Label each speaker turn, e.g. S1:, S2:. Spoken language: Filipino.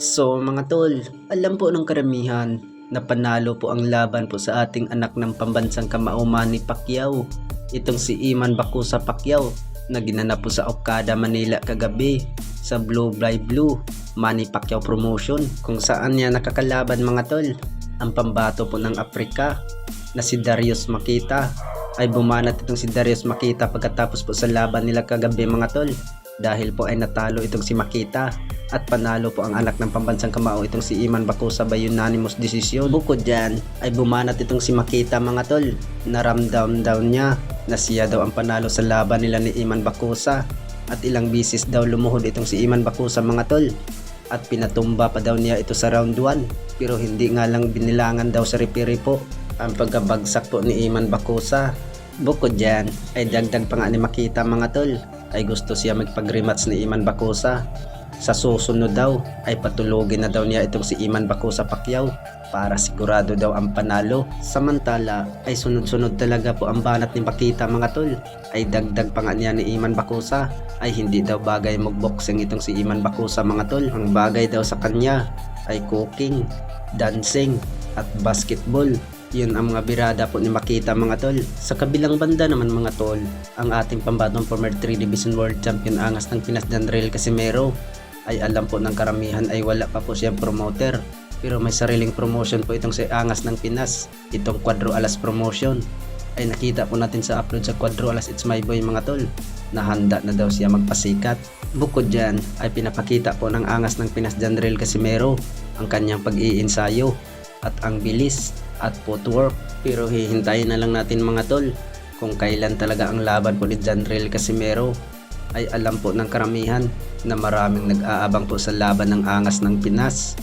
S1: So mga tol, alam po ng karamihan na panalo po ang laban po sa ating anak ng pambansang kamao Manny Pacquiao. Itong si Iman Bacosa Pacquiao na ginanap po sa Okada, Manila kagabi sa Blue by Blue Manny Pacquiao Promotion, kung saan niya nakakalaban mga tol ang pambato po ng Afrika na si Darius Makita. Ay bumanat itong si Darius Makita pagkatapos po sa laban nila kagabi mga tol, dahil po ay natalo itong si Makita at panalo po ang anak ng pambansang kamao itong si Iman Bacosa by unanimous decision. Bukod dyan ay bumanat itong si Makita mga tol, naramdam daw niya na siya daw ang panalo sa laban nila ni Iman Bacosa at ilang bisis daw lumuhod itong si Iman Bacosa mga tol at pinatumba pa daw niya ito sa round 1, pero hindi nga lang binilangan daw sa referee po ang pagkabagsak po ni Iman Bacosa. Bukod dyan ay dagdag pa nga ni Makita mga tol, ay gusto siya magpag-rematch ni Iman Bacosa. Sa susunod daw ay patulugin na daw niya itong si Iman Bacosa Pacquiao para sigurado daw ang panalo. Samantala ay sunod-sunod talaga po ang banat ni Makita mga tol, ay dagdag pa nga niya ni Iman Bacosa ay hindi daw bagay magboxing itong si Iman Bacosa mga tol. Ang bagay daw sa kanya ay cooking, dancing at basketball. Yun ang mga birada po ni Makita mga tol. Sa kabilang banda naman mga tol, ang ating pambatong former 3 Division World Champion angas ng Pinas Janriel Casimero, ay alam po ng karamihan ay wala pa po siyang promoter, pero may sariling promotion po itong si angas ng Pinas, itong Cuadro Alas Promotion. Ay nakita po natin sa upload sa Cuadro Alas It's My Boy mga tol na handa na daw siya magpasikat. Bukod dyan ay pinapakita po ng angas ng Pinas Janriel Casimero ang kanyang pag-iinsayo at ang bilis at footwork. Pero hihintayin na lang natin mga tol kung kailan talaga ang laban po ni Janriel Casimero. Ay alam po ng karamihan na maraming nag-aabang po sa laban ng angas ng Pinas.